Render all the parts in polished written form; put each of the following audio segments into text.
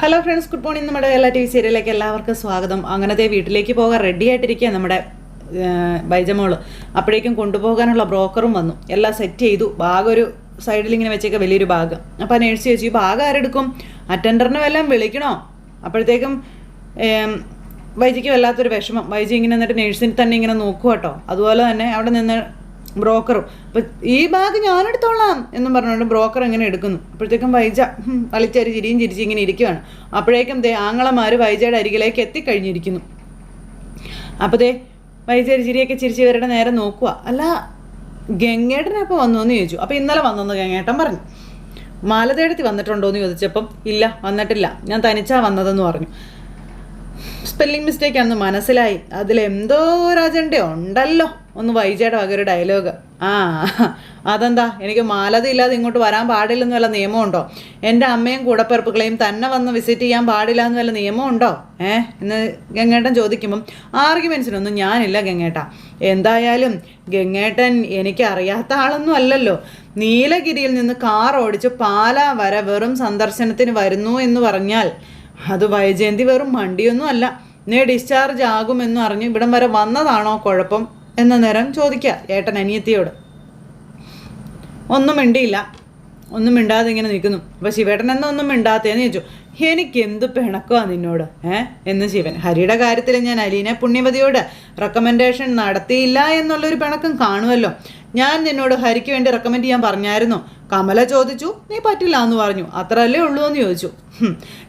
Hello friends, good morning. നമ്മുടെ എല്ലാ T V സീരിയലിലേക്ക് എല്ലാവർക്കും സ്വാഗതം. അങ്ങനത്തെ വീട്ടിലേക്ക് പോകാൻ റെഡി ആയിട്ടിരിക്കുക നമ്മുടെ ബൈജമോള്. അപ്പോഴേക്കും കൊണ്ടുപോകാനുള്ള ബ്രോക്കറും വന്നു. എല്ലാം സെറ്റ് ചെയ്തു. ബാഗ് ഒരു സൈഡിൽ ഇങ്ങനെ വെച്ചേക്ക, വലിയൊരു ബാഗ്. അപ്പോൾ നേഴ്സ് ചോദിച്ചു, ഈ ബാഗ് ആരെടുക്കും? അറ്റൻഡറിനെ വല്ലതും വിളിക്കണോ? അപ്പോഴത്തേക്കും വൈജിക്ക് വല്ലാത്തൊരു വിഷമം. വൈജി ഇങ്ങനെ എന്നിട്ട് നേഴ്സിനെ തന്നെ ഇങ്ങനെ നോക്കുക കേട്ടോ. അതുപോലെ തന്നെ അവിടെ നിന്ന് ബ്രോക്കറും, അപ്പം ഈ ബാഗ് ഞാനെടുത്തോളാം എന്നും പറഞ്ഞുകൊണ്ട് ബ്രോക്കർ ഇങ്ങനെ എടുക്കുന്നു. അപ്പോഴത്തേക്കും വൈജ കളിച്ചരി ചിരിയും ചിരിച്ച് ഇങ്ങനെ ഇരിക്കുകയാണ്. അപ്പോഴേക്കും ആങ്ങളമാർ വൈജയുടെ അരികിലേക്ക് എത്തിക്കഴിഞ്ഞിരിക്കുന്നു. അപ്പോൾ വൈജയുടെ ചിരിയൊക്കെ ചിരിച്ച് ഇവരുടെ നേരെ നോക്കുക. അല്ല, ഗംഗേട്ടനപ്പോൾ വന്നു എന്ന് ചോദിച്ചു. അപ്പോൾ ഇന്നലെ വന്നെന്ന് ഗംഗേട്ടൻ പറഞ്ഞു. മാലതേടത്തി വന്നിട്ടുണ്ടോ എന്ന് ചോദിച്ചപ്പം ഇല്ല, വന്നിട്ടില്ല, ഞാൻ തനിച്ചാ വന്നതെന്ന് പറഞ്ഞു. സ്പെല്ലിംഗ് മിസ്റ്റേക്കാണെന്ന് മനസ്സിലായി. അതിലെന്തോ ഒരു അജണ്ട ഉണ്ടല്ലോ ഒന്ന് വൈജയുടെ വക ഒരു ഡയലോഗ്. അതെന്താ, എനിക്ക് മാലത ഇല്ലാതെ ഇങ്ങോട്ട് വരാൻ പാടില്ലെന്ന് വല്ല നിയമമുണ്ടോ? എൻ്റെ അമ്മയും കൂടപ്പിറപ്പുകളെയും തന്നെ വന്ന് വിസിറ്റ് ചെയ്യാൻ പാടില്ല എന്ന് വല്ല നിയമമുണ്ടോ? എന്ന് ഗംഗേട്ടൻ ചോദിക്കുമ്പം ആർഗ്യുമെൻസിനൊന്നും ഞാനില്ല ഗംഗേട്ട. എന്തായാലും ഗംഗേട്ടൻ എനിക്ക് അറിയാത്ത ആളൊന്നും അല്ലല്ലോ. നീലഗിരിയിൽ നിന്ന് കാർ ഓടിച്ച് പാലാ വരെ വെറും സന്ദർശനത്തിന് വരുന്നു എന്ന് പറഞ്ഞാൽ അത് വൈജയന്തി വെറും മണ്ടിയൊന്നും അല്ല. നീ ഡിസ്ചാർജ് ആകുമെന്ന് അറിഞ്ഞ് ഇവിടം വരെ വന്നതാണോ കുഴപ്പം എന്ന നേരം ചോദിക്കുക ഏട്ടൻ അനിയത്തിയോട്. ഒന്നും മിണ്ടിയില്ല, ഒന്നും മിണ്ടാതെ ഇങ്ങനെ നിൽക്കുന്നു. അപ്പോൾ ശിവേട്ടൻ എന്നാ ഒന്നും മിണ്ടാത്തേന്ന് ചോദിച്ചു. എനിക്കെന്ത് പിണക്കമാ നിന്നോട് എന്ന് ശിവൻ. ഹരിയുടെ കാര്യത്തിൽ ഞാൻ അലീനെ പുണ്യവതിയോട് റെക്കമെൻഡേഷൻ നടത്തിയില്ല എന്നുള്ളൊരു പിണക്കം കാണുമല്ലോ. ഞാൻ നിന്നോട് ഹരിക്ക് വേണ്ടി റെക്കമെൻഡ് ചെയ്യാൻ പറഞ്ഞായിരുന്നു. കമല ചോദിച്ചു, നീ പറ്റില്ല എന്ന് പറഞ്ഞു. അത്രയല്ലേ ഉള്ളൂ എന്ന് ചോദിച്ചു.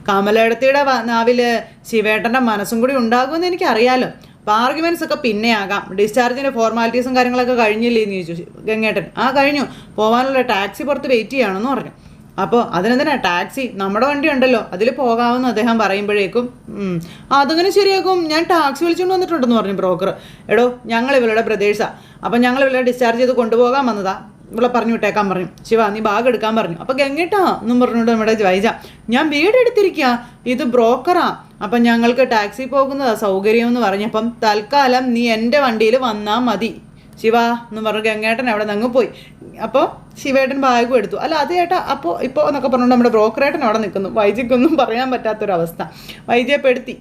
കമലയിടത്തിയുടെ നാവിൽ ശിവേട്ടൻ്റെ മനസ്സും കൂടി ഉണ്ടാകുമെന്ന് എനിക്കറിയാലോ. അപ്പോൾ ആർഗ്യുമെൻറ്റ്സ് ഒക്കെ പിന്നെ ആകാം. ഡിസ്ചാർജിൻ്റെ ഫോർമാലിറ്റീസും കാര്യങ്ങളൊക്കെ കഴിഞ്ഞില്ലേ എന്ന് ചോദിച്ചു ഗംഗേട്ടൻ. കഴിഞ്ഞു, പോകാനുള്ള ടാക്സി പുറത്ത് വെയിറ്റ് ചെയ്യണമെന്ന് പറഞ്ഞു. അപ്പോൾ അതിനെന്തിനാ ടാക്സി, നമ്മുടെ വണ്ടി ഉണ്ടല്ലോ, അതിൽ പോകാമെന്ന് അദ്ദേഹം പറയുമ്പോഴേക്കും അതങ്ങനെ ശരിയാക്കും, ഞാൻ ടാക്സി വിളിച്ചുകൊണ്ട് വന്നിട്ടുണ്ടെന്ന് പറഞ്ഞു ബ്രോക്കർ. എടോ, ഞങ്ങൾ ഇവളുടെ ബ്രദേഴ്സാണ്, അപ്പം ഞങ്ങൾ ഇവളെ ഡിസ്ചാർജ് ചെയ്ത് കൊണ്ടുപോകാൻ വന്നതാ, ഇവിടെ പറഞ്ഞു വിട്ടേക്കാൻ പറഞ്ഞു. ശിവ, നീ ബാഗ് എടുക്കാൻ പറഞ്ഞു. അപ്പോൾ ഗംഗേട്ടാ എന്നും പറഞ്ഞുകൊണ്ട് നമ്മുടെ വൈജ, ഞാൻ വീടെടുത്തിരിക്കുക, ഇത് ബ്രോക്കറാ, അപ്പം ഞങ്ങൾക്ക് ടാക്സി പോകുന്നതാ സൗകര്യം എന്ന് പറഞ്ഞപ്പം തൽക്കാലം നീ എൻ്റെ വണ്ടിയിൽ വന്നാൽ മതി ശിവ എന്ന് പറഞ്ഞു ഗംഗേട്ടൻ അവിടെ നിന്ന് പോയി. അപ്പോൾ ശിവേട്ടൻ ബാഗും എടുത്തു. അല്ല അത് ചേട്ടാ അപ്പോൾ ഇപ്പോൾ എന്നൊക്കെ പറഞ്ഞുകൊണ്ട് നമ്മുടെ ബ്രോക്കറേട്ടൻ അവിടെ നിൽക്കുന്നു. വൈജയ്ക്കൊന്നും പറയാൻ പറ്റാത്തൊരവസ്ഥ, വൈജയെ പെടുത്തി.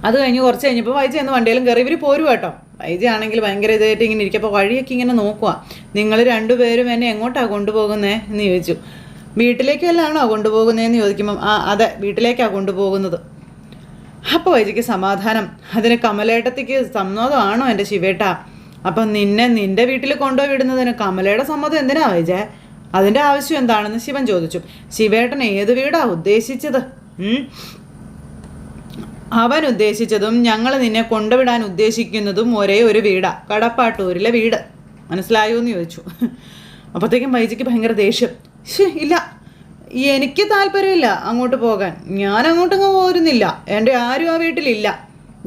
അത് കഴിഞ്ഞ് കുറച്ച് കഴിഞ്ഞപ്പോൾ വൈജ എന്ന് വണ്ടിയിലും കയറി ഇവർ പോരും കേട്ടോ. വൈജ ആണെങ്കിൽ ഭയങ്കര ഇതായിട്ട് ഇങ്ങനെ ഇരിക്കും. അപ്പോൾ വഴിയൊക്കെ ഇങ്ങനെ നോക്കുക. നിങ്ങൾ രണ്ടുപേരും എന്നെ എങ്ങോട്ടാണ് കൊണ്ടുപോകുന്നത് എന്ന് ചോദിച്ചു. വീട്ടിലേക്കല്ലാണോ കൊണ്ടുപോകുന്നതെന്ന് ചോദിക്കുമ്പം അതെ, വീട്ടിലേക്കാണ് കൊണ്ടുപോകുന്നത്. അപ്പോൾ വൈജയ്ക്ക് സമാധാനം. അതിന് കമലേട്ടത്തിക്ക് സമ്മതമാണോ എൻ്റെ ശിവേട്ടാ? അപ്പം നിന്റെ വീട്ടിൽ കൊണ്ടുപോയി വിടുന്നതിന് കമലയുടെ സമ്മതം എന്തിനാ വൈജ? അതിൻ്റെ ആവശ്യം എന്താണെന്ന് ശിവൻ ചോദിച്ചു. ശിവേട്ടൻ ഏത് വീടാ ഉദ്ദേശിച്ചത്? അവൻ ഉദ്ദേശിച്ചതും ഞങ്ങൾ നിന്നെ കൊണ്ടുവിടാൻ ഉദ്ദേശിക്കുന്നതും ഒരേ ഒരു വീടാ, കടപ്പാട്ടൂരിലെ വീട്. മനസ്സിലായോ എന്ന് ചോദിച്ചു. അപ്പോഴത്തേക്കും വൈജയ്ക്ക് ഭയങ്കര ദേഷ്യം. ഇല്ല, എനിക്ക് താല്പര്യമില്ല അങ്ങോട്ട് പോകാൻ, ഞാൻ അങ്ങോട്ടങ്ങ് പോരുന്നില്ല, എൻ്റെ ആരും ആ വീട്ടിലില്ല,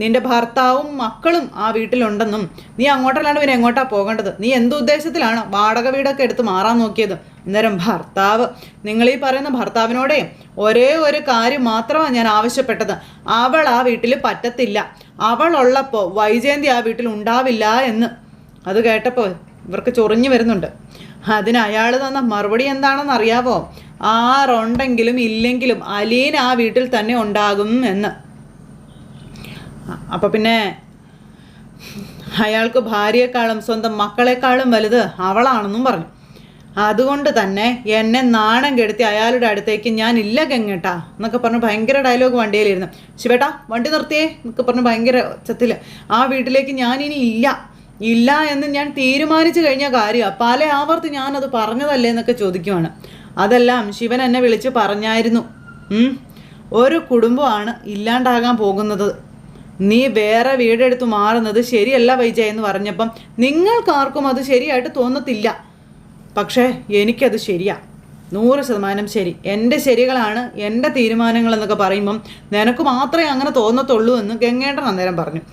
നിന്റെ ഭർത്താവും മക്കളും ആ വീട്ടിലുണ്ടെന്നും നീ അങ്ങോട്ടല്ലാണ്ട് പിന്നെ എങ്ങോട്ടാ പോകേണ്ടത്? നീ എന്തുദ്ദേശത്തിലാണ് വാടക വീടൊക്കെ എടുത്ത് മാറാൻ നോക്കിയത്? അന്നേരം ഭർത്താവ്, നിങ്ങൾ ഈ പറയുന്ന ഭർത്താവിനോടെ ഒരേ ഒരു കാര്യം മാത്രമാണ് ഞാൻ ആവശ്യപ്പെട്ടത്, അവൾ ആ വീട്ടിൽ പറ്റത്തില്ല, അവളുള്ളപ്പോൾ വൈജയന്തി ആ വീട്ടിൽ ഉണ്ടാവില്ല എന്ന്. അത് കേട്ടപ്പോൾ ഇവർക്ക് ചൊറിഞ്ഞു വരുന്നുണ്ട്. അതിന് അയാൾ തന്ന മറുപടി എന്താണെന്ന് അറിയാവോ? ആരുണ്ടെങ്കിലും ഇല്ലെങ്കിലും അലീന ആ വീട്ടിൽ തന്നെ ഉണ്ടാകും എന്ന്. അപ്പം പിന്നെ അയാൾക്ക് ഭാര്യയെക്കാളും സ്വന്തം മക്കളെക്കാളും വലുത് അവളാണെന്നും പറഞ്ഞു. അതുകൊണ്ട് തന്നെ എന്നെ നാണം കെടുത്തി അയാളുടെ അടുത്തേക്ക് ഞാൻ ഇല്ല ഗംഗേട്ടാ എന്നൊക്കെ പറഞ്ഞ് ഭയങ്കര ഡയലോഗ് വണ്ടിയിലിരുന്നു. ശിവേട്ടാ വണ്ടി നിർത്തിയേ എന്നൊക്കെ പറഞ്ഞ് ഭയങ്കര ഉച്ചത്തിൽ. ആ വീട്ടിലേക്ക് ഞാനിനി ഇല്ല എന്ന് ഞാൻ തീരുമാനിച്ചു കഴിഞ്ഞ കാര്യമാണ്, പല ആവർത്തി ഞാനത് പറഞ്ഞതല്ലേ എന്നൊക്കെ ചോദിക്കുവാണ്. അതെല്ലാം ശിവൻ എന്നെ വിളിച്ച് പറഞ്ഞായിരുന്നു. ഒരു കുടുംബമാണ് ഇല്ലാണ്ടാകാൻ പോകുന്നത്, നീ വേറെ വീടെടുത്ത് മാറുന്നത് ശരിയല്ല വൈജ എന്ന് പറഞ്ഞപ്പം നിങ്ങൾക്കാർക്കും അത് ശരിയായിട്ട് തോന്നത്തില്ല. പക്ഷേ എനിക്കത് ശരിയാ, 100% ശരി. എൻ്റെ ശരികളാണ് എൻ്റെ തീരുമാനങ്ങളെന്നൊക്കെ പറയുമ്പം നിനക്ക് മാത്രമേ അങ്ങനെ തോന്നത്തുള്ളൂ എന്ന് ഗംഗേട്ടൻ അന്നേരം പറഞ്ഞു.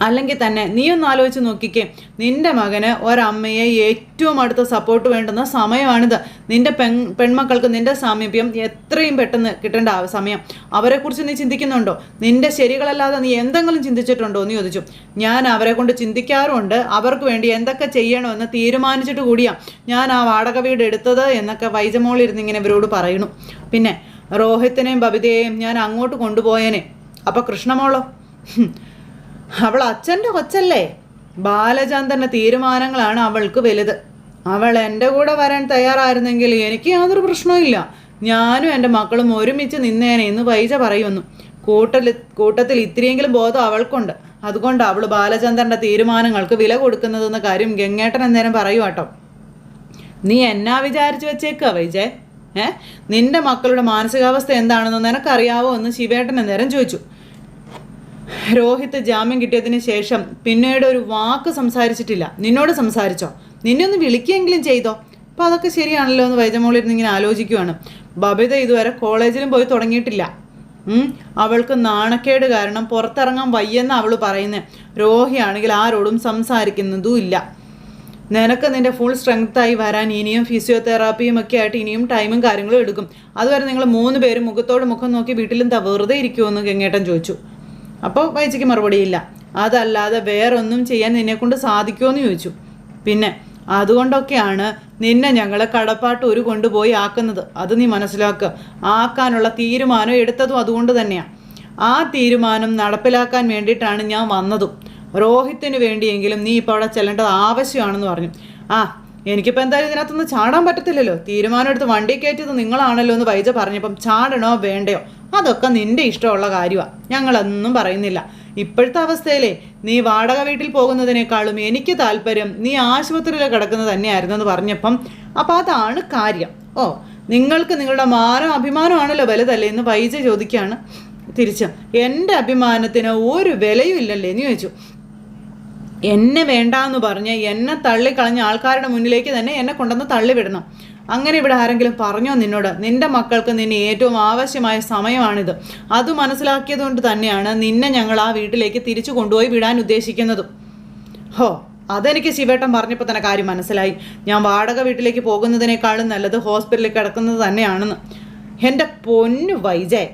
അല്ലെങ്കിൽ തന്നെ നീ ഒന്ന് ആലോചിച്ച് നോക്കിക്കേ, നിൻ്റെ മകന് ഒരമ്മയെ ഏറ്റവും അടുത്ത സപ്പോർട്ട് വേണ്ടുന്ന സമയമാണിത്. നിൻ്റെ പെൺമക്കൾക്ക് നിൻ്റെ സാമീപ്യം എത്രയും പെട്ടെന്ന് കിട്ടേണ്ട സമയം. അവരെക്കുറിച്ച് നീ ചിന്തിക്കുന്നുണ്ടോ? നിൻ്റെ ശരികളല്ലാതെ നീ എന്തെങ്കിലും ചിന്തിച്ചിട്ടുണ്ടോ എന്ന് ചോദിച്ചു. ഞാൻ അവരെ കൊണ്ട് ചിന്തിക്കാറുണ്ട്, അവർക്ക് വേണ്ടി എന്തൊക്കെ ചെയ്യണമെന്ന് തീരുമാനിച്ചിട്ട് കൂടിയാണ് ഞാൻ ആ വാടക വീട് എടുത്തത് എന്നൊക്കെ വൈജമോളിരുന്ന് ഇങ്ങനെ ഇവരോട് പറയണു. പിന്നെ രോഹിത്തിനെയും ബബിതയെയും ഞാൻ അങ്ങോട്ട് കൊണ്ടുപോയേനെ. അപ്പം കൃഷ്ണമോളോ? അവൾ അച്ഛൻ്റെ കൊച്ചല്ലേ. ബാലചന്ദ്രൻ്റെ തീരുമാനങ്ങളാണ് അവൾക്ക് വലുത്. അവൾ എൻ്റെ കൂടെ വരാൻ തയ്യാറായിരുന്നെങ്കിൽ എനിക്ക് യാതൊരു പ്രശ്നവും ഇല്ല. ഞാനും എൻ്റെ മക്കളും ഒരുമിച്ച് നിന്നേനെ എന്ന് വൈജ പറയുന്നു. കൂട്ടത്തിൽ ഇത്തിരിയെങ്കിലും ബോധം അവൾക്കുണ്ട്. അതുകൊണ്ട് അവൾ ബാലചന്ദ്രൻ്റെ തീരുമാനങ്ങൾക്ക് വില കൊടുക്കുന്നതെന്ന കാര്യം ഗംഗേട്ടൻ അന്നേരം പറയൂ കേട്ടോ. നീ എന്നാ വിചാരിച്ചു വെച്ചേക്കുക വൈജയ്? നിന്റെ മക്കളുടെ മാനസികാവസ്ഥ എന്താണെന്ന് നിനക്കറിയാവോ എന്ന് ശിവേട്ടൻ അന്നേരം ചോദിച്ചു. രോഹിത് ജാമ്യം കിട്ടിയതിന് ശേഷം പിന്നീട് ഒരു വാക്ക് സംസാരിച്ചിട്ടില്ല. നിന്നോട് സംസാരിച്ചോ? നിന്നെ ഒന്ന് വിളിക്കുകയെങ്കിലും ചെയ്തോ? അപ്പം അതൊക്കെ ശരിയാണല്ലോ എന്ന് വൈജമോളിരുന്ന് ഇങ്ങനെ ആലോചിക്കുവാണ്. ബബിത ഇതുവരെ കോളേജിലും പോയി തുടങ്ങിയിട്ടില്ല. അവൾക്ക് നാണക്കേട് കാരണം പുറത്തിറങ്ങാൻ വയ്യെന്ന് അവൾ പറയുന്നത്. രോഹിയാണെങ്കിൽ ആരോടും സംസാരിക്കുന്നതും ഇല്ല. നിനക്ക് നിൻ്റെ ഫുൾ സ്ട്രെങ്ത്തായി വരാൻ ഇനിയും ഫിസിയോതെറാപ്പിയും ഒക്കെ ആയിട്ട് ഇനിയും ടൈമും കാര്യങ്ങളും എടുക്കും. അതുവരെ നിങ്ങൾ 3 പേരും മുഖത്തോട് മുഖം നോക്കി വീട്ടിലെന്താ വെറുതെ ഇരിക്കുമെന്ന് ഗംഗേട്ടൻ ചോദിച്ചു. അപ്പോൾ വൈജയ്ക്ക് മറുപടിയില്ല. അതല്ലാതെ വേറൊന്നും ചെയ്യാൻ നിന്നെക്കൊണ്ട് സാധിക്കുമോ എന്ന് ചോദിച്ചു. പിന്നെ അതുകൊണ്ടൊക്കെയാണ് നിന്നെ ഞങ്ങൾ കടപ്പാട്ടൂര് കൊണ്ടുപോയി ആക്കുന്നത്. അത് നീ മനസ്സിലാക്കുക. ആക്കാനുള്ള തീരുമാനം എടുത്തതും അതുകൊണ്ട് തന്നെയാണ്. ആ തീരുമാനം നടപ്പിലാക്കാൻ വേണ്ടിയിട്ടാണ് ഞാൻ വന്നതും. രോഹിത്തിന് വേണ്ടിയെങ്കിലും നീ ഇപ്പോൾ അവിടെ ചെല്ലേണ്ടത് ആവശ്യമാണെന്ന് പറഞ്ഞു. എനിക്കിപ്പോൾ എന്തായാലും ഇതിനകത്തൊന്നും ചാടാൻ പറ്റത്തില്ലല്ലോ. തീരുമാനം എടുത്ത് വണ്ടി കയറ്റിയത് നിങ്ങളാണല്ലോ എന്ന് വൈജ പറഞ്ഞപ്പം ചാടണോ വേണ്ടയോ അതൊക്കെ നിൻ്റെ ഇഷ്ടമുള്ള കാര്യമാണ്. ഞങ്ങളൊന്നും പറയുന്നില്ല. ഇപ്പോഴത്തെ അവസ്ഥയിലേ നീ വാടക വീട്ടിൽ പോകുന്നതിനേക്കാളും എനിക്ക് താല്പര്യം നീ ആശുപത്രിയിൽ കിടക്കുന്നത് തന്നെയായിരുന്നെന്ന് പറഞ്ഞപ്പം അതാണ് കാര്യം. നിങ്ങൾക്ക് നിങ്ങളുടെ മാനം അഭിമാനമാണല്ലോ വലുതല്ലേ എന്ന് വൈജ ചോദിക്കുകയാണ് തിരിച്ച്. എൻ്റെ അഭിമാനത്തിന് ഒരു വിലയും ഇല്ലല്ലേ എന്ന് ചോദിച്ചു. എന്നെ വേണ്ടാന്ന് പറഞ്ഞ് എന്നെ തള്ളിക്കളഞ്ഞ ആൾക്കാരുടെ മുന്നിലേക്ക് തന്നെ എന്നെ കൊണ്ടുവന്ന് തള്ളിവിടണം. അങ്ങനെ ഇവിടെ ആരെങ്കിലും പറഞ്ഞോ നിന്നോട്? നിന്റെ മക്കൾക്ക് നിന്നെ ഏറ്റവും ആവശ്യമായ സമയമാണിത്. അത് മനസ്സിലാക്കിയത് കൊണ്ട് തന്നെയാണ് നിന്നെ ഞങ്ങൾ ആ വീട്ടിലേക്ക് തിരിച്ചു കൊണ്ടുപോയി വിടാൻ ഉദ്ദേശിക്കുന്നതും. അതെനിക്ക് ശിവേട്ടൻ പറഞ്ഞപ്പോൾ തന്നെ കാര്യം മനസ്സിലായി. ഞാൻ വാടക വീട്ടിലേക്ക് പോകുന്നതിനേക്കാളും നല്ലത് ഹോസ്പിറ്റലിൽ കിടക്കുന്നത് തന്നെയാണെന്ന്. എൻ്റെ പൊന്നു വൈജയ്,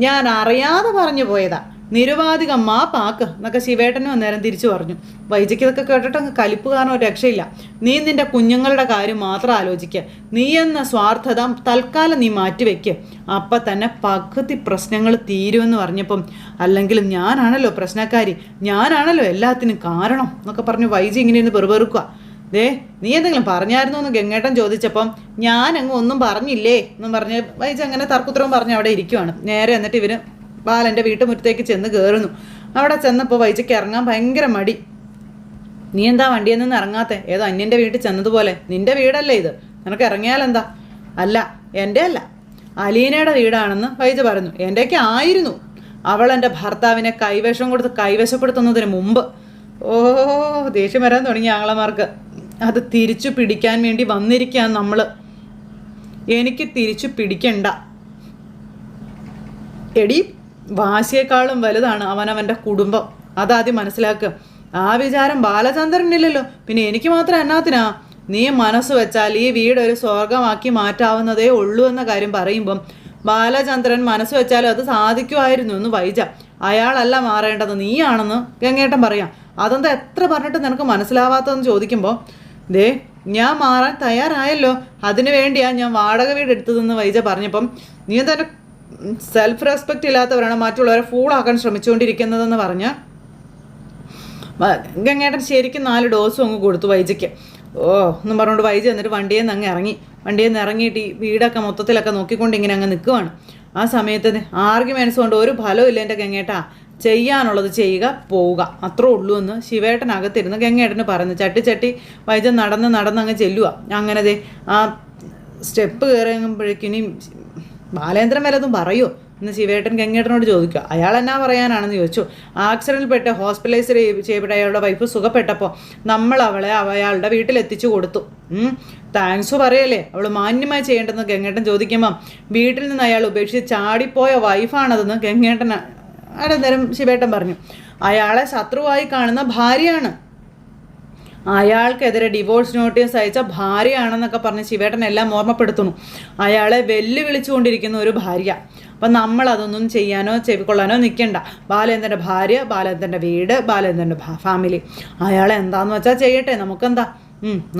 ഞാൻ അറിയാതെ പറഞ്ഞു പോയതാ. നിരുപാധികം മാപ്പാക്ക് എന്നൊക്കെ ശിവേട്ടനും അന്നേരം തിരിച്ചു പറഞ്ഞു. വൈജയ്ക്ക് ഇതൊക്കെ കേട്ടിട്ട് അങ്ങ് കലിപ്പ് കാരണം ഒരു രക്ഷയില്ല. നീ നിൻ്റെ കുഞ്ഞുങ്ങളുടെ കാര്യം മാത്രം ആലോചിക്കുക. നീ എന്ന സ്വാർത്ഥത തൽക്കാലം നീ മാറ്റിവെക്ക്. അപ്പം തന്നെ പകുതി പ്രശ്നങ്ങൾ തീരുമെന്ന് പറഞ്ഞപ്പം അല്ലെങ്കിലും ഞാനാണല്ലോ പ്രശ്നക്കാരി, ഞാനാണല്ലോ എല്ലാത്തിനും കാരണം എന്നൊക്കെ പറഞ്ഞു വൈജ ഇങ്ങനെ ഇരുന്ന് പെറുപെറുക്കുക. നീ എന്തെങ്കിലും പറഞ്ഞായിരുന്നോ എന്ന് ഗംഗേട്ടൻ ചോദിച്ചപ്പം ഞാൻ അങ്ങ് ഒന്നും പറഞ്ഞില്ലേ എന്നും പറഞ്ഞ് വൈജ അങ്ങനെ തർക്കുത്തരവും പറഞ്ഞ് അവിടെ ഇരിക്കുവാണ്. നേരെ എന്നിട്ട് ഇവർ ബാലൻ്റെ വീട്ടുമുറ്റത്തേക്ക് ചെന്ന് കയറുന്നു. അവിടെ ചെന്നപ്പോൾ വൈജയ്ക്ക് ഇറങ്ങാൻ ഭയങ്കര മടി. നീ എന്താ വണ്ടിയിൽ നിന്ന് ഇറങ്ങാത്തെ? ഏതോ അന്യൻ്റെ വീട്ടിൽ ചെന്നതുപോലെ. നിൻ്റെ വീടല്ലേ ഇത്, നിനക്ക് ഇറങ്ങിയാലെന്താ? അല്ല, എൻ്റെ അല്ല, അലീനയുടെ വീടാണെന്ന് വൈജ പറഞ്ഞു. എൻ്റെയൊക്കെ ആയിരുന്നു. അവൾ എൻ്റെ ഭർത്താവിനെ കൈവശപ്പെടുത്തുന്നതിന് മുമ്പ്. ദേഷ്യം വരാൻ തുടങ്ങി ആങ്ങളമാർക്ക്. അത് തിരിച്ചു പിടിക്കാൻ വേണ്ടി വന്നിരിക്കുകയാണ് നമ്മൾ. എനിക്ക് തിരിച്ചു പിടിക്കണ്ട എടി. വാശിയേക്കാളും വലുതാണ് അവനവൻ്റെ കുടുംബം. അതാദ്യം മനസ്സിലാക്കുക. ആ വിചാരം ബാലചന്ദ്രനില്ലല്ലോ, പിന്നെ എനിക്ക് മാത്രം എന്നാത്തിനാ? നീ മനസ്സ് വെച്ചാൽ ഈ വീട് ഒരു സ്വർഗമാക്കി മാറ്റാവുന്നതേ ഉള്ളൂ എന്ന കാര്യം പറയുമ്പം ബാലചന്ദ്രൻ മനസ്സ് വെച്ചാലും അത് സാധിക്കുമായിരുന്നു എന്ന് വൈജ. അയാളല്ല മാറേണ്ടത്, നീയാണെന്ന് ഗംഗേട്ടൻ പറയാം. അതെന്താ എത്ര പറഞ്ഞിട്ട് നിനക്ക് മനസ്സിലാവാത്തതെന്ന് ചോദിക്കുമ്പോൾ ഞാൻ മാറാൻ തയ്യാറായല്ലോ, അതിനു വേണ്ടിയാണ് ഞാൻ വാടക വീട് എടുത്തതെന്ന് വൈജ പറഞ്ഞപ്പം നീ എന്താ സെൽഫ് റെസ്പെക്റ്റ് ഇല്ലാത്തവരാണ് മറ്റുള്ളവരെ ഫൂളാക്കാൻ ശ്രമിച്ചുകൊണ്ടിരിക്കുന്നതെന്ന് പറഞ്ഞ് ഗംഗേട്ടൻ ശരിക്കും 4 ഡോസും അങ്ങ് കൊടുത്തു വൈജയ്ക്ക്. എന്നും പറഞ്ഞുകൊണ്ട് വൈജ എന്നിട്ട് വണ്ടിയിൽ നിന്ന് അങ്ങ് ഇറങ്ങി. വണ്ടിയിൽ നിന്ന് ഇറങ്ങിയിട്ട് ഈ വീടൊക്കെ മൊത്തത്തിലൊക്കെ നോക്കിക്കൊണ്ട് ഇങ്ങനെ അങ്ങ് നിൽക്കുവാണ്. ആ സമയത്ത് ആർഗ്യുമെൻറ്റ്സ് കൊണ്ട് ഒരു ഫലമില്ല എൻ്റെ ഗംഗേട്ടാ. ചെയ്യാനുള്ളത് ചെയ്യുക, പോവുക, അത്രേ ഉള്ളൂ എന്ന് ശിവേട്ടനകത്തിരുന്ന് ഗംഗേട്ടന് പറഞ്ഞു. ചട്ടി വൈജ നടന്നങ്ങ് ചെല്ലുക. അങ്ങനെ ആ സ്റ്റെപ്പ് കയറുമ്പോഴേക്കിനും ബാലേന്ദ്രൻ വല്ലതും പറയോ എന്ന് ശിവേട്ടൻ ഗംഗേട്ടനോട് ചോദിക്കുക. അയാൾ എന്നാ പറയാനാണെന്ന് ചോദിച്ചു. ആക്സിഡൻറ്റിൽപ്പെട്ട് ഹോസ്പിറ്റലൈസ് ചെയ്യപ്പെട്ട അയാളുടെ വൈഫ് സുഖപ്പെട്ടപ്പോൾ നമ്മൾ അവളെ അയാളുടെ വീട്ടിലെത്തിച്ചു കൊടുത്തു. താങ്ക്സ് പറയല്ലേ, അവൾ മാന്യമായി ചെയ്യേണ്ടതെന്ന് ഗംഗേട്ടൻ ചോദിക്കുമ്പം വീട്ടിൽ നിന്ന് അയാൾ ഉപേക്ഷിച്ച് ചാടിപ്പോയ വൈഫാണതെന്ന് ഗംഗേട്ടൻ നേരം ശിവേട്ടൻ പറഞ്ഞു. അയാളെ ശത്രുവായി കാണുന്ന ഭാര്യയാണ്, അയാൾക്കെതിരെ ഡിവോഴ്സ് നോട്ടീസ് അയച്ച ഭാര്യയാണെന്നൊക്കെ പറഞ്ഞ് ശിവേട്ടൻ എല്ലാം ഓർമ്മപ്പെടുത്തുന്നു. അയാളെ വെല്ലുവിളിച്ചുകൊണ്ടിരിക്കുന്ന ഒരു ഭാര്യ. അപ്പം നമ്മളതൊന്നും ചെയ്യാനോ ചെവിക്കൊള്ളാനോ നിൽക്കണ്ട. ബാലേന്ദ്രൻ്റെ ഭാര്യ, ബാലേന്ദ്രൻ്റെ വീട്, ബാലേന്ദ്രൻ്റെ ഫാമിലി, അയാളെ എന്താണെന്ന് വെച്ചാൽ ചെയ്യട്ടെ, നമുക്കെന്താ,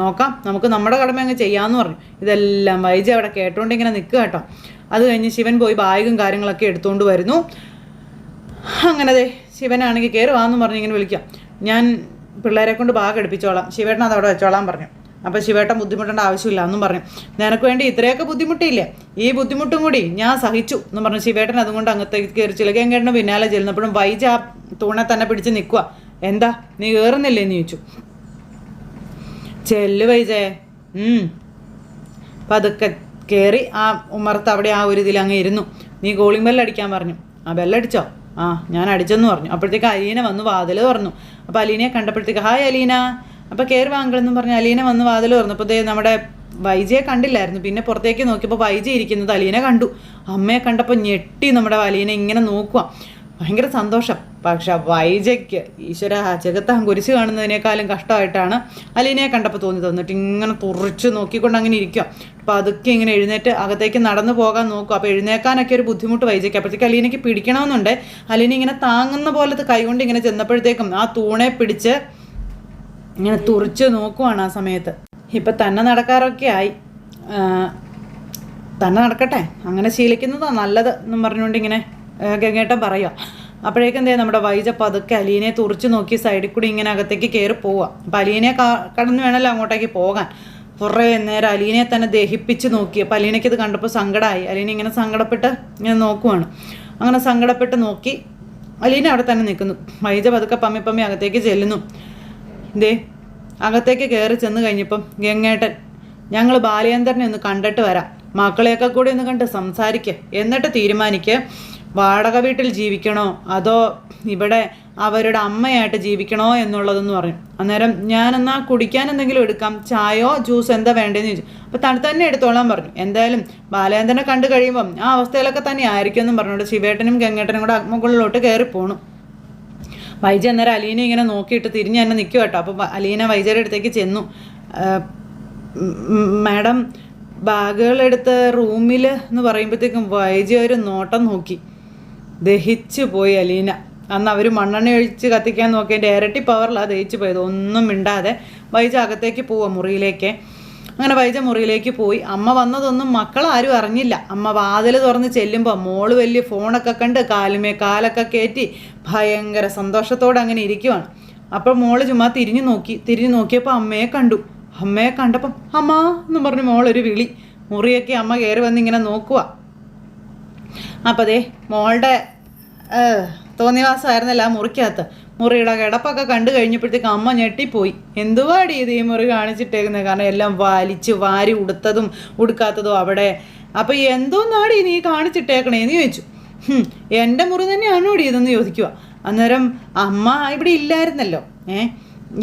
നോക്കാം, നമുക്ക് നമ്മുടെ കടമ അങ്ങ് ചെയ്യാമെന്ന് പറഞ്ഞു. ഇതെല്ലാം വൈജ അവിടെ കേട്ടോണ്ടിങ്ങനെ നിൽക്കുക കേട്ടോ. അത് കഴിഞ്ഞ് ശിവൻ പോയി ബാഗും കാര്യങ്ങളൊക്കെ എടുത്തുകൊണ്ട് വരുന്നു. അങ്ങനെ ശിവനാണെങ്കിൽ കയറി വാന്ന് പറഞ്ഞ് ഇങ്ങനെ വിളിക്കാം, ഞാൻ പിള്ളേരെ കൊണ്ട് ബാഗ് എടുപ്പിച്ചോളാം, ശിവേട്ടൻ അത് അവിടെ വെച്ചോളാൻ പറഞ്ഞു. അപ്പോൾ ശിവേട്ടൻ ബുദ്ധിമുട്ടേണ്ട ആവശ്യമില്ല എന്നും പറഞ്ഞു. നിനക്ക് വേണ്ടി ഇത്രയൊക്കെ ബുദ്ധിമുട്ടിയില്ലേ, ഈ ബുദ്ധിമുട്ടും കൂടി ഞാൻ സഹിച്ചു എന്ന് പറഞ്ഞു ശിവേട്ടൻ അതുകൊണ്ട് അങ്ങത്തേക്ക് കയറി ചിലകേങ്കേട്ടന് പിന്നാലെ ചെല്ലുന്നപ്പോഴും വൈജ ആ തൂണെ തന്നെ പിടിച്ച് നിൽക്കുക. എന്താ നീ കയറുന്നില്ലേ എന്ന് ചോദിച്ചു. ചെല്ല് വൈജേ. പതുക്കെ കയറി ആ ഉമ്മറത്ത് അവിടെ ആ ഒരു ഇതിൽ അങ്ങ് ഇരുന്നു. നീ കോളിംഗ് ബെല്ലടിക്കാൻ പറഞ്ഞു. ആ ബെല്ലടിച്ചോ? ആ ഞാൻ അടിച്ചെന്ന് പറഞ്ഞു. അപ്പോഴത്തേക്ക് അലീന വന്ന് വാതിൽ തുറന്നു. അപ്പോൾ അലീനയെ കണ്ടപ്പോഴത്തേക്ക് ഹായ് അലീന, അപ്പോൾ കയറി വാങ്കളെന്നും പറഞ്ഞു അലീന വന്ന് വാതിൽ തുറന്നു. അപ്പോൾ നമ്മുടെ വൈജയെ കണ്ടില്ലായിരുന്നു. പിന്നെ പുറത്തേക്ക് നോക്കിയപ്പോൾ വൈജ ഇരിക്കുന്നത് അലീന കണ്ടു. അമ്മയെ കണ്ടപ്പോൾ ഞെട്ടി നമ്മുടെ അലീന ഇങ്ങനെ നോക്കുക. ഭയങ്കര സന്തോഷം. പക്ഷെ വൈജയ്ക്ക് ഈശ്വര ജഗത്താൻ കുരിശ് കാണുന്നതിനേക്കാളും കഷ്ടമായിട്ടാണ് അലീനയെ കണ്ടപ്പോൾ തോന്നിട്ട് ഇങ്ങനെ തുറച്ച് നോക്കിക്കൊണ്ട് അങ്ങനെ ഇരിക്കുക. അപ്പോൾ അതൊക്കെ ഇങ്ങനെ എഴുന്നേറ്റ് അകത്തേക്ക് നടന്നു പോകാൻ നോക്കും. അപ്പോൾ എഴുന്നേക്കാനൊക്കെ ഒരു ബുദ്ധിമുട്ട് വൈജയ്ക്ക്. അപ്പോഴത്തേക്ക് അലീനയ്ക്ക് പിടിക്കണമെന്നുണ്ട്. അലീന ഇങ്ങനെ താങ്ങുന്ന പോലത്തെ കൈകൊണ്ട് ഇങ്ങനെ ചെന്നപ്പോഴത്തേക്കും ആ തൂണെ പിടിച്ച് ഇങ്ങനെ തുറിച്ച് നോക്കുവാണ് ആ സമയത്ത്. ഇപ്പം തന്നെ നടക്കാറൊക്കെ ആയി, തന്നെ നടക്കട്ടെ, അങ്ങനെ ശീലിക്കുന്നതാണ് നല്ലത് എന്നും പറഞ്ഞുകൊണ്ട് ഇങ്ങനെ ഗംഗേട്ടൻ പറയുക. അപ്പോഴേക്കും എന്താ നമ്മുടെ വൈജ പതുക്കെ അലീനയെ തുറിച്ച് നോക്കി സൈഡിൽ കൂടി ഇങ്ങനെ അകത്തേക്ക് കയറി പോവുക. അപ്പം അലീനയെ കടന്ന് വേണമല്ലോ അങ്ങോട്ടേക്ക് പോകാൻ. കുറേ നേരം അലീനയെ തന്നെ ദഹിപ്പിച്ച് നോക്കി. അപ്പം അലീനയ്ക്ക് ഇത് കണ്ടപ്പോൾ സങ്കടമായി. അലീന ഇങ്ങനെ സങ്കടപ്പെട്ട് ഇങ്ങനെ നോക്കുവാണ്. അങ്ങനെ സങ്കടപ്പെട്ട് നോക്കി അലീന അവിടെ തന്നെ നിൽക്കുന്നു. വൈജ പതുക്കെ പമ്മി അകത്തേക്ക് ചെല്ലുന്നു. അകത്തേക്ക് കയറി ചെന്ന് കഴിഞ്ഞപ്പം ഗംഗേട്ടൻ, ഞങ്ങൾ ബാലചന്ദ്രനെ ഒന്ന് കണ്ടിട്ട് വരാം, മക്കളെയൊക്കെ കൂടി ഒന്ന് കണ്ട് സംസാരിക്കുക, എന്നിട്ട് തീരുമാനിക്കുക വാടക വീട്ടിൽ ജീവിക്കണോ അതോ ഇവിടെ അവരുടെ അമ്മയായിട്ട് ജീവിക്കണോ എന്നുള്ളതെന്ന് പറഞ്ഞു. അന്നേരം ഞാനെന്നാ കുടിക്കാൻ എന്തെങ്കിലും എടുക്കാം, ചായയോ ജ്യൂസ് എന്താ വേണ്ടതെന്ന് ചോദിച്ചു. അപ്പോൾ തണുത്ത് തന്നെ എടുത്തോളാൻ പറഞ്ഞു. എന്തായാലും ബാലചന്ദ്രനെ കണ്ടു കഴിയുമ്പം ആ അവസ്ഥയിലൊക്കെ തന്നെ ആയിരിക്കും എന്നും പറഞ്ഞുകൊണ്ട് ശിവേട്ടനും ഗംഗേട്ടനും കൂടെ മുകളിലോട്ട് കയറി പോണു. വൈജ അന്നേരം അലീന ഇങ്ങനെ നോക്കിയിട്ട് തിരിഞ്ഞ് തന്നെ നിൽക്കും കേട്ടോ. അപ്പോൾ അലീന വൈജയുടെ അടുത്തേക്ക് ചെന്നു. മാഡം ബാഗുകളെടുത്ത് റൂമിൽ എന്ന് പറയുമ്പോഴത്തേക്കും വൈജ ഒരു നോട്ടം നോക്കി. ദഹിച്ചു പോയി അലീന. അന്ന് അവർ മണ്ണെണ്ണ ഒഴിച്ച് കത്തിക്കാൻ നോക്കിയതിൻ്റെ ഇരട്ടി പവറിലാണ് ദഹിച്ചു പോയത്. ഒന്നും മിണ്ടാതെ വൈജ അകത്തേക്ക് പോവാം മുറിയിലേക്ക്. അങ്ങനെ വൈജ മുറിയിലേക്ക് പോയി. അമ്മ വന്നതൊന്നും മക്കളാരും അറിഞ്ഞില്ല. അമ്മ വാതിൽ തുറന്ന് ചെല്ലുമ്പോൾ മോള് വലിയ ഫോണൊക്കെ കണ്ട് കാലുമേ കാലൊക്കെ കയറ്റി ഭയങ്കര സന്തോഷത്തോടെ അങ്ങനെ ഇരിക്കുവാണ്. അപ്പോൾ മോള് ചുമ്മാ തിരിഞ്ഞു നോക്കിയപ്പോൾ അമ്മയെ കണ്ടു. അമ്മയെ കണ്ടപ്പം അമ്മ എന്ന് പറഞ്ഞ് മോളൊരു വിളി. മുറിയൊക്കെ അമ്മ കയറി വന്ന് ഇങ്ങനെ നോക്കുക. അപ്പം മോളുടെ തോന്നിവാസമായിരുന്നല്ല ആ മുറിക്കകത്ത്. മുറിയുടെ കിടപ്പൊക്കെ കണ്ടു കഴിഞ്ഞപ്പോഴത്തേക്ക് അമ്മ ഞെട്ടിപ്പോയി. എന്തുവാടി ഇത് ഈ മുറി കാണിച്ചിട്ടേക്കുന്നത്? കാരണം എല്ലാം വലിച്ച് വാരി ഉടുത്തതും ഉടുക്കാത്തതും അവിടെ. അപ്പം എന്തോന്നാടി നീ കാണിച്ചിട്ടേക്കണേന്ന് ചോദിച്ചു. എൻ്റെ മുറി തന്നെയാണോടി ഇതെന്ന് ചോദിക്കുക. അന്നേരം അമ്മ ഇവിടെ ഇല്ലായിരുന്നല്ലോ,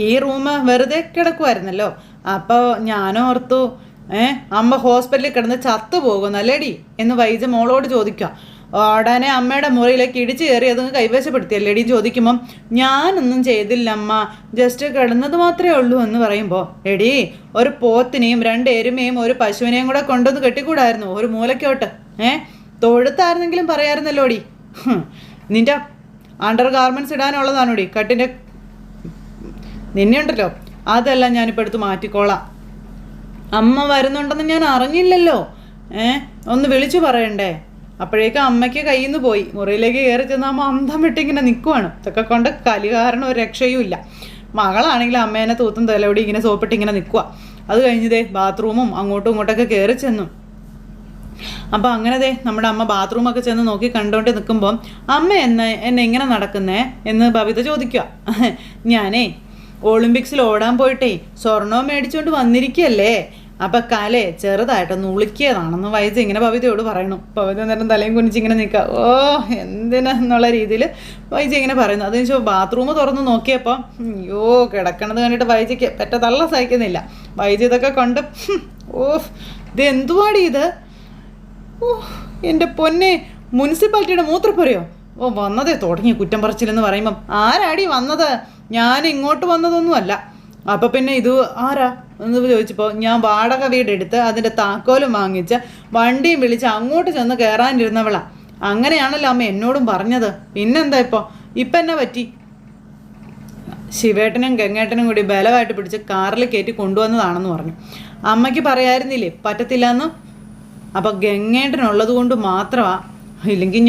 ഈ റൂം വെറുതെ കിടക്കുമായിരുന്നല്ലോ. അപ്പോൾ ഞാനോർത്തു അമ്മ ഹോസ്പിറ്റലിൽ കിടന്ന് ചത്തു പോകുന്നല്ലേടി എന്ന് വൈജ മോളോട് ചോദിക്കുക. ഉടനെ അമ്മയുടെ മുറിയിലേക്ക് ഇടിച്ചു കയറി അതങ്ങ് കൈവശപ്പെടുത്തിയല്ലേടി ചോദിക്കുമ്പം ഞാനൊന്നും ചെയ്തില്ല അമ്മ, ജസ്റ്റ് കിടന്നത് മാത്രമേ ഉള്ളൂ എന്ന് പറയുമ്പോൾ, എടി ഒരു പോത്തിനെയും 2 എരുമയും ഒരു പശുവിനെയും കൂടെ കൊണ്ടുവന്ന് കെട്ടിക്കൂടായിരുന്നു ഒരു മൂലക്കോട്ട്? തൊഴുത്തായിരുന്നെങ്കിലും പറയായിരുന്നല്ലോടി. നിൻ്റെ അണ്ടർ ഗാർമെൻറ്റ്സ് ഇടാനുള്ളതാണോടി കട്ടിൻ്റെ? നിന്നെ ഉണ്ടല്ലോ അതെല്ലാം ഞാനിപ്പോൾ എടുത്ത് മാറ്റിക്കോളാം. അമ്മ വരുന്നുണ്ടെന്ന് ഞാൻ അറിഞ്ഞില്ലല്ലോ, ഒന്ന് വിളിച്ചു പറയണ്ടേ? അപ്പോഴേക്കും അമ്മയ്ക്ക് കയ്യിൽ നിന്ന് പോയി. മുറിയിലേക്ക് കയറി ചെന്ന് അമ്മ അന്തം വിട്ടിങ്ങനെ നിൽക്കുവാണ്. ഇതൊക്കെ കൊണ്ട് കലി കാരണം ഒരു രക്ഷയും ഇല്ല. മകളാണെങ്കിൽ അമ്മേനെ തൂത്തും തലയോടി ഇങ്ങനെ സോപ്പിട്ട് ഇങ്ങനെ നിൽക്കുക. അത് കഴിഞ്ഞതേ ബാത്റൂമും അങ്ങോട്ടും ഇങ്ങോട്ടൊക്കെ കയറി ചെന്നു. അപ്പോൾ അങ്ങനെ നമ്മുടെ അമ്മ ബാത്റൂമൊക്കെ ചെന്ന് നോക്കി കണ്ടുകൊണ്ട് നിൽക്കുമ്പം അമ്മ എന്നെ ഇങ്ങനെ നടക്കുന്നേ എന്ന് ബബിത ചോദിക്കുക. ഞാനേ ഒളിമ്പിക്സിൽ ഓടാൻ പോയിട്ടേ സ്വർണവും മേടിച്ചുകൊണ്ട് വന്നിരിക്കുകയല്ലേ, അപ്പം കലേ ചെറുതായിട്ടൊന്ന് ഉളിക്കിയതാണെന്ന് വൈജ ഇങ്ങനെ ബബിതയോട് പറയണു. ബബിത നേരം തലയും കുനിച്ച് ഇങ്ങനെ നിൽക്കുക. ഓ എന്തിനെന്നുള്ള രീതിയിൽ വൈജ ഇങ്ങനെ പറയുന്നു. അതിന് ശേഷം ബാത്റൂം തുറന്ന് നോക്കിയപ്പോൾ അയ്യോ കിടക്കണത് കണ്ടിട്ട് വൈജയ്ക്ക് പെറ്റ തള്ള സഹിക്കുന്നില്ല. വൈജ ഇതൊക്കെ കൊണ്ട് ഇത് എന്തുവാടി ഇത്? എൻ്റെ പൊന്നെ, മുനിസിപ്പാലിറ്റിയുടെ മൂത്രപ്പുരയോ? വന്നതേ തുടങ്ങി കുറ്റം പറച്ചില്ലെന്ന് പറയുമ്പം ആരാടി വന്നത്? ഞാൻ ഇങ്ങോട്ട് വന്നതൊന്നുമല്ല. അപ്പം പിന്നെ ഇത് ആരാ എന്ന് ചോദിച്ചപ്പോൾ ഞാൻ വാടക വീടെടുത്ത് അതിൻ്റെ താക്കോലും വാങ്ങിച്ച് വണ്ടിയും വിളിച്ച് അങ്ങോട്ട് ചെന്ന് കയറാനിരുന്നവളാ. അങ്ങനെയാണല്ലോ അമ്മ എന്നോടും പറഞ്ഞത്. പിന്നെന്താ ഇപ്പം എന്നാ പറ്റി? ശിവേട്ടനും ഗംഗേട്ടനും കൂടി ബലമായിട്ട് പിടിച്ച് കാറിൽ കയറ്റി കൊണ്ടുവന്നതാണെന്ന് പറഞ്ഞു. അമ്മയ്ക്ക് പറയായിരുന്നില്ലേ പറ്റത്തില്ല എന്ന്? അപ്പോൾ ഗംഗേട്ടനുള്ളത് കൊണ്ട് മാത്രമാണ്, ഇല്ലെങ്കിൽ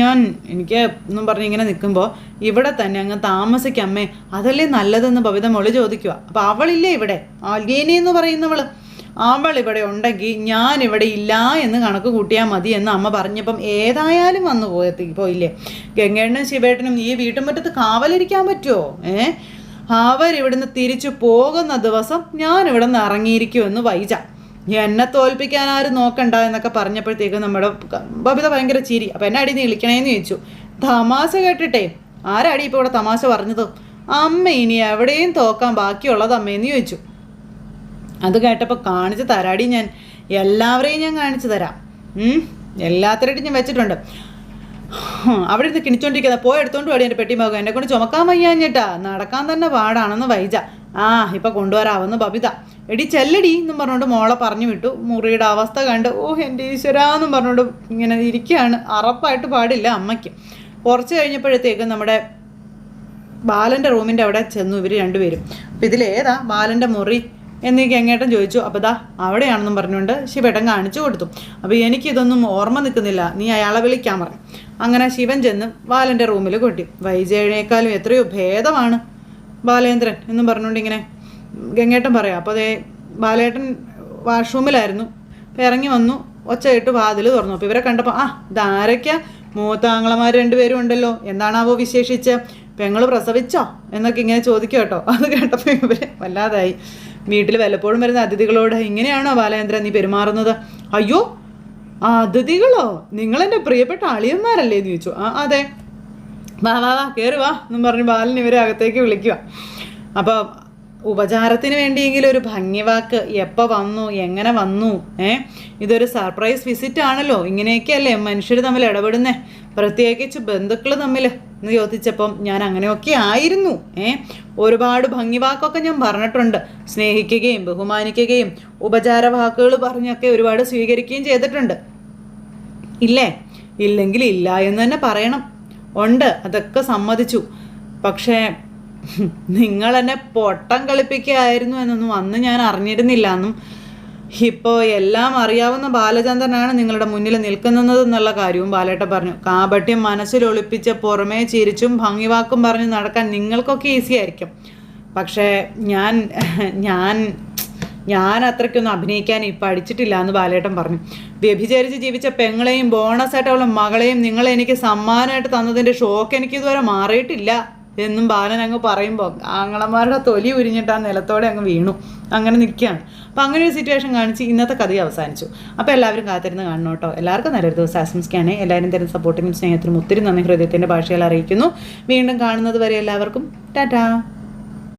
എനിക്ക് എന്നും പറഞ്ഞ് ഇങ്ങനെ നിൽക്കുമ്പോൾ ഇവിടെ തന്നെ അങ്ങ് താമസിക്കമ്മേ, അതല്ലേ നല്ലതെന്ന് ബബിത മോള് ചോദിക്കുക. അപ്പോൾ അവളില്ലേ ഇവിടെ, അല്ലേനി എന്ന് പറയുന്നവൾ, അവൾ ഇവിടെ ഉണ്ടെങ്കിൽ ഞാനിവിടെ ഇല്ല എന്ന് കണക്ക് കൂട്ടിയാൽ മതി എന്ന് അമ്മ പറഞ്ഞപ്പം ഏതായാലും വന്നു പോയില്ലേ. ഗംഗേട്ടനും ശിവേട്ടനും ഈ വീട്ടുമുറ്റത്ത് കാവലിരിക്കാൻ പറ്റുമോ? അവരിവിടുന്ന് തിരിച്ചു പോകുന്ന ദിവസം ഞാനിവിടെ നിന്ന് ഇറങ്ങിയിരിക്കുമെന്ന് വൈജ. എന്നെ തോൽപ്പിക്കാൻ ആരും നോക്കണ്ട എന്നൊക്കെ പറഞ്ഞപ്പോഴത്തേക്കും നമ്മുടെ ബബിത ഭയങ്കര ചിരി. അപ്പം എന്നെ അടി നീ വിളിക്കണേന്ന് ചോദിച്ചു. തമാശ കേട്ടിട്ടേ, ആരാടി ഇപ്പോൾ ഇവിടെ തമാശ പറഞ്ഞത്? അമ്മ ഇനി എവിടെയും തോക്കാൻ ബാക്കിയുള്ളത് അമ്മയെന്ന് ചോദിച്ചു. അത് കേട്ടപ്പോൾ കാണിച്ചു തരാടി, ഞാൻ എല്ലാവരെയും ഞാൻ കാണിച്ചു തരാം. എല്ലാത്തരായിട്ടും ഞാൻ വെച്ചിട്ടുണ്ട്. അവിടെ ഇരുന്ന് കിണിച്ചോണ്ടിരിക്കുന്നത് പോയി എടുത്തോണ്ട് പാടി എൻ്റെ പെട്ടിമാകും, എന്നെ കൊണ്ട് ചുമക്കാൻ വയ്യാഞ്ഞിട്ടാ, നടക്കാൻ തന്നെ പാടാണെന്ന് വൈജ. ഇപ്പം കൊണ്ടുവരാമെന്ന് ബബിത. എടി ചെല്ലടി എന്നും പറഞ്ഞുകൊണ്ട് മോളെ പറഞ്ഞു വിട്ടു. മുറിയുടെ അവസ്ഥ കണ്ട് എൻ്റെ ഈശ്വരാന്നും പറഞ്ഞുകൊണ്ട് ഇങ്ങനെ ഇരിക്കുകയാണ്. അറപ്പായിട്ട് പാടില്ല അമ്മയ്ക്ക്. കുറച്ച് കഴിഞ്ഞപ്പോഴത്തേക്കും നമ്മുടെ ബാലൻ്റെ റൂമിൻ്റെ അവിടെ ചെന്നു ഇവർ രണ്ടുപേരും. അപ്പം ഇതിലേതാ ബാലൻ്റെ മുറി എന്നീ ഗംഗേട്ടൻ ചോദിച്ചു. അപ്പോൾ ദാ അവിടെയാണെന്നും പറഞ്ഞുകൊണ്ട് ശിവേട്ടൻ കാണിച്ചു കൊടുത്തു. അപ്പോൾ എനിക്കിതൊന്നും ഓർമ്മ നിൽക്കുന്നില്ല, നീ അയാളെ വിളിക്കാൻ പറഞ്ഞു. അങ്ങനെ ശിവൻ ചെന്ന് ബാലൻ്റെ റൂമിൽ കൊട്ടി. വൈജയനേക്കാളും എത്രയോ ഭേദമാണ് ബാലേന്ദ്രൻ എന്നും പറഞ്ഞുകൊണ്ട് ഇങ്ങനെ ഗംഗേട്ടൻ പറയാം. അപ്പോൾ അതേ ബാലേട്ടൻ വാഷ്റൂമിലായിരുന്നു. അപ്പോൾ ഇറങ്ങി വന്നു, ഒച്ചയിട്ട് വാതിൽ തുറന്നു. അപ്പോൾ ഇവരെ കണ്ടപ്പോൾ ഇതാരൊക്കെയാ? മൂത്താങ്ങളമാർ രണ്ടുപേരും ഉണ്ടല്ലോ, എന്താണാവോ വിശേഷിച്ച്? പെങ്ങൾ പ്രസവിച്ചോ എന്നൊക്കെ ഇങ്ങനെ ചോദിക്കും കേട്ടോ. അത് കേട്ടപ്പോൾ ഇവർ വല്ലാതായി. വീട്ടിൽ വല്ലപ്പോഴും വരുന്ന അതിഥികളോട് ഇങ്ങനെയാണോ ബാലേന്ദ്രൻ നീ പെരുമാറുന്നത്? അയ്യോ അതിഥികളോ? നിങ്ങളെൻ്റെ പ്രിയപ്പെട്ട അളിയന്മാരല്ലേ എന്ന് ചോദിച്ചു. അതെ, വാ വാ വാ കയറി വാ എന്നും പറഞ്ഞ് ബാലൻ ഇവരെ അകത്തേക്ക് വിളിക്കുക. അപ്പോൾ ഉപചാരത്തിന് വേണ്ടിയെങ്കിലും ഒരു ഭംഗിവാക്ക്, എപ്പോൾ വന്നു, എങ്ങനെ വന്നു, ഇതൊരു സർപ്രൈസ് വിസിറ്റ് ആണല്ലോ, ഇങ്ങനെയൊക്കെയല്ലേ മനുഷ്യർ തമ്മിൽ ഇടപെടുന്നേ, പ്രത്യേകിച്ച് ബന്ധുക്കൾ തമ്മിൽ എന്ന് ചോദിച്ചപ്പം ഞാൻ അങ്ങനെയൊക്കെ ആയിരുന്നു. ഒരുപാട് ഭംഗിവാക്കൊക്കെ ഞാൻ പറഞ്ഞിട്ടുണ്ട്, സ്നേഹിക്കുകയും ബഹുമാനിക്കുകയും ഉപചാര വാക്കുകൾ പറഞ്ഞൊക്കെ ഒരുപാട് സ്വീകരിക്കുകയും ചെയ്തിട്ടുണ്ട്. ഇല്ലേ? ഇല്ലെങ്കിൽ ഇല്ല എന്ന് തന്നെ പറയണം. ഉണ്ട്, അതൊക്കെ സമ്മതിച്ചു. പക്ഷേ നിങ്ങളെന്നെ പൊട്ടം കളിപ്പിക്കുകയായിരുന്നു എന്നൊന്നും അന്ന് ഞാൻ അറിഞ്ഞിരുന്നില്ല എന്നും ഇപ്പോൾ എല്ലാം അറിയാവുന്ന ബാലചന്ദ്രനാണ് നിങ്ങളുടെ മുന്നിൽ നിൽക്കുന്നതെന്നുള്ള കാര്യവും ബാലേട്ടൻ പറഞ്ഞു. കാപട്യം മനസ്സിലൊളിപ്പിച്ച് പുറമേ ചിരിച്ചും ഭംഗിവാക്കും പറഞ്ഞ് നടക്കാൻ നിങ്ങൾക്കൊക്കെ ഈസി ആയിരിക്കും. പക്ഷേ ഞാൻ അത്രയ്ക്കൊന്നും അഭിനയിക്കാൻ പഠിച്ചിട്ടില്ല എന്ന് ബാലേട്ടൻ പറഞ്ഞു. വ്യഭിചരിച്ച് ജീവിച്ച പെങ്ങളെയും ബോണസായിട്ടുള്ള മകളെയും നിങ്ങളെ എനിക്ക് സമ്മാനമായിട്ട് തന്നതിൻ്റെ ഷോക്ക് എനിക്കിതുവരെ മാറിയിട്ടില്ല എന്നും ബാലൻ അങ്ങ് പറയുമ്പോൾ ആങ്ങളമാരുടെ തൊലി ഉരിഞ്ഞിട്ട് ആ നിലത്തോടെ അങ്ങ് വീണു. അങ്ങനെ നിൽക്കുകയാണ്. അപ്പോൾ അങ്ങനെ ഒരു സിറ്റുവേഷൻ കാണിച്ച് ഇന്നത്തെ കഥ അവസാനിച്ചു. അപ്പോൾ എല്ലാവരും കാത്തിരുന്ന് കാണണം കേട്ടോ. എല്ലാവർക്കും നല്ലൊരു ദിവസം ആശംസിക്കുകയാണ്. എല്ലാവരും തരുന്ന സപ്പോർട്ടിനും സ്നേഹത്തിനും ഒത്തിരി നന്ദി ഹൃദയത്തിൻ്റെ ഭാഷയിൽ അറിയിക്കുന്നു. വീണ്ടും കാണുന്നത് വരെ എല്ലാവർക്കും ടാറ്റാ.